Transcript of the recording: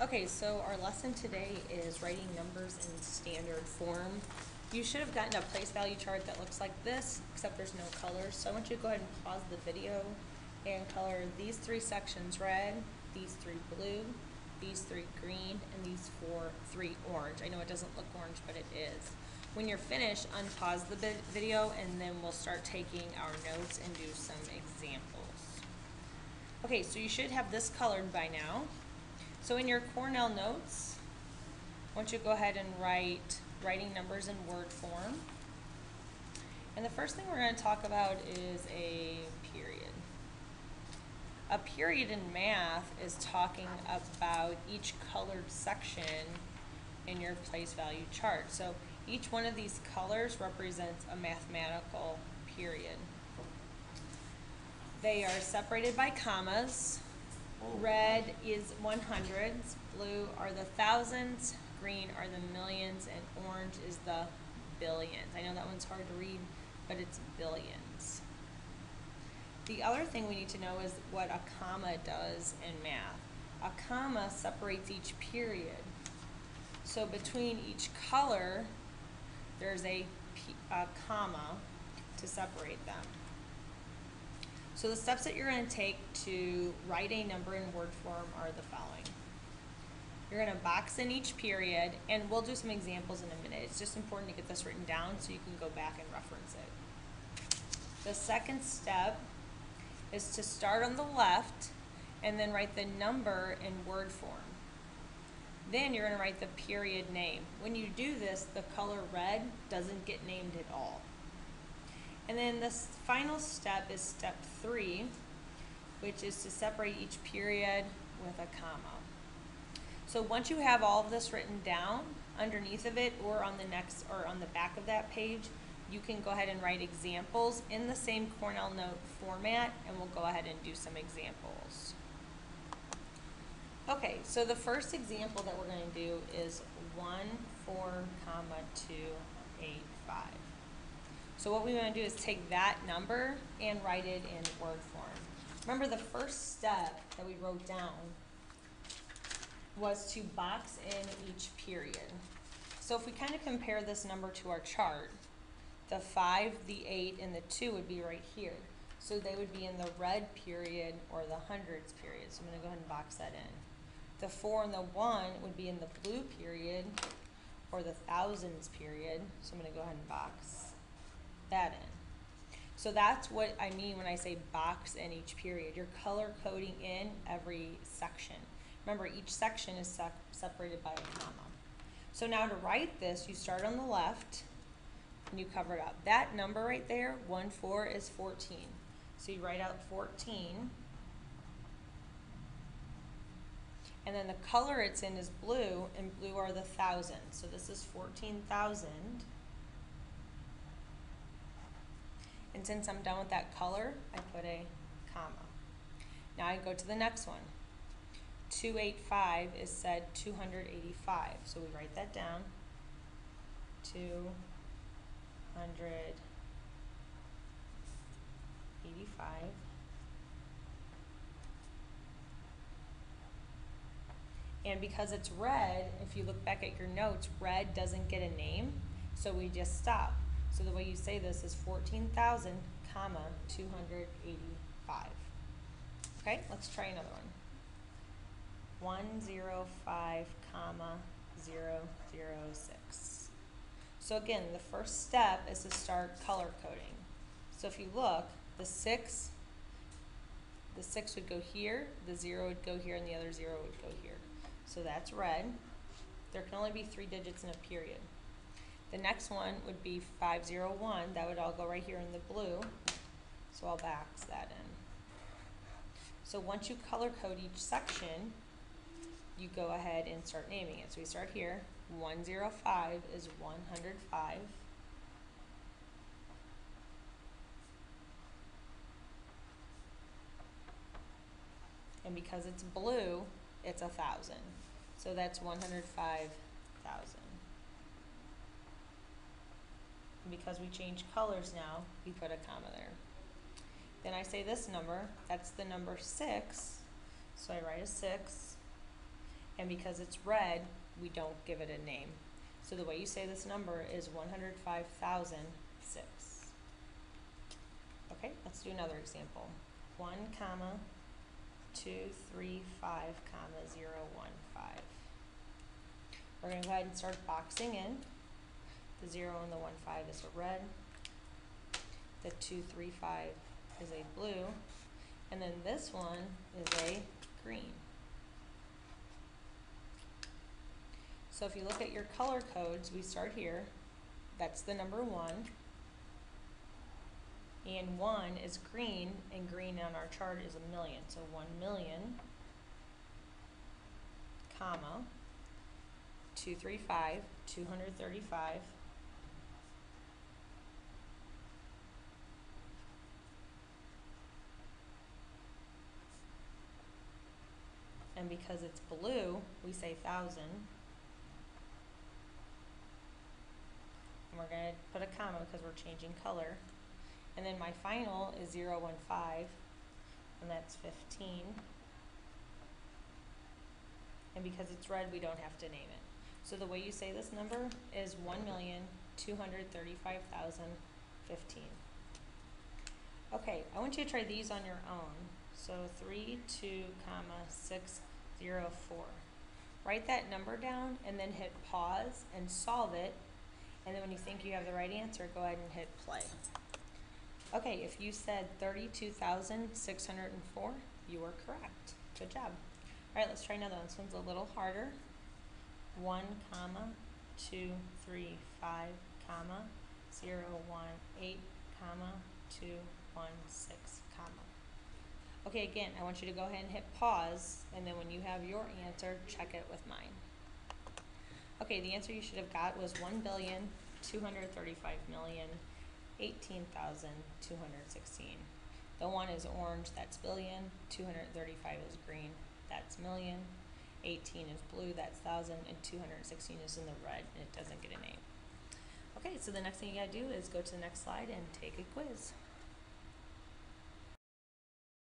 Okay, so our lesson today is writing numbers in standard form. You should have gotten a place value chart that looks like this, except there's no colors. So I want you to go ahead and pause the video and color these three sections red, these three blue, these three green, and these three orange. I know it doesn't look orange, but it is. When you're finished, unpause the video and then we'll start taking our notes and do some examples. Okay, so you should have this colored by now. So in your Cornell notes, I want you to go ahead and write writing numbers in word form. And the first thing we're going to talk about is a period. A period in math is talking about each colored section in your place value chart. So each one of these colors represents a mathematical period. They are separated by commas. Red is 100s, blue are the thousands, green are the millions, and orange is the billions. I know that one's hard to read, but it's billions. The other thing we need to know is what a comma does in math. A comma separates each period. So between each color, there's a comma to separate them. So the steps that you're going to take to write a number in word form are the following. You're going to box in each period, and we'll do some examples in a minute. It's just important to get this written down so you can go back and reference it. The second step is to start on the left and then write the number in word form. Then you're going to write the period name. When you do this, the color red doesn't get named at all. And then the final step is step 3, which is to separate each period with a comma. So once you have all of this written down, underneath of it or on the next or on the back of that page, you can go ahead and write examples in the same Cornell note format, and we'll go ahead and do some examples. Okay, so the first example that we're going to do is 1, 4, 2, 8, 5. So what we want to do is take that number and write it in word form. Remember, the first step that we wrote down was to box in each period. So if we kind of compare this number to our chart, the 5, the 8, and the 2 would be right here. So they would be in the red period or the hundreds period. So I'm going to go ahead and box that in. The 4 and the 1 would be in the blue period or the thousands period. So I'm going to go ahead and box that in. So that's what I mean when I say box in each period. You're color coding in every section. Remember, each section is separated by a comma. So now to write this, you start on the left and you cover it up. That number right there, 1, 4, is 14. So you write out 14. And then the color it's in is blue, and blue are the thousands. So this is 14,000. And since I'm done with that color, I put a comma. Now I go to the next one. 285 is said 285. So we write that down. 285. And because it's red, if you look back at your notes, red doesn't get a name, so we just stop. So the way you say this is 14,000, 285. Okay, let's try another one. 105, 006. So again, the first step is to start color coding. So if you look, the 6 would go here, the 0 would go here, and the other 0 would go here. So that's red. There can only be 3 digits in a period. The next one would be 501. That would all go right here in the blue. So I'll box that in. So once you color code each section, you go ahead and start naming it. So we start here. 105 is 105. And because it's blue, it's 1,000. So that's 105,000. Because we change colors now, we put a comma there. Then I say this number, that's the number 6. So I write a 6. And because it's red, we don't give it a name. So the way you say this number is 105,006. Okay, let's do another example. 1, 2, 3, 5, 0, 1, 5. We're going to go ahead and start boxing in. The 0 and the 1, 5 is a red. The 2, 3, 5 is a blue. And then this one is a green. So if you look at your color codes, we start here. That's the number 1. And 1 is green, and green on our chart is a million. So 1,000,000, comma, 235, 235, and because it's blue, we say 1,000. And we're going to put a comma because we're changing color. And then my final is 0, 1, 5, and that's 15. And because it's red, we don't have to name it. So the way you say this number is 1,235,015. Okay, I want you to try these on your own. So 3, 2, 6, 0, 4. Write that number down and then hit pause and solve it. And then when you think you have the right answer, go ahead and hit play. Okay, if you said 32,604, you were correct. Good job. All right, let's try another one. This one's a little harder. 1, 2, 3, 5, 0, 1, 8, 2, 1, 6, Okay, again, I want you to go ahead and hit pause, and then when you have your answer, check it with mine. Okay, the answer you should have got was 1,235,018,216. The 1 is orange, that's billion. 235 is green, that's million. 18 is blue, that's 1,000, and 216 is in the red, and it doesn't get a name. Okay, so the next thing you gotta do is go to the next slide and take a quiz.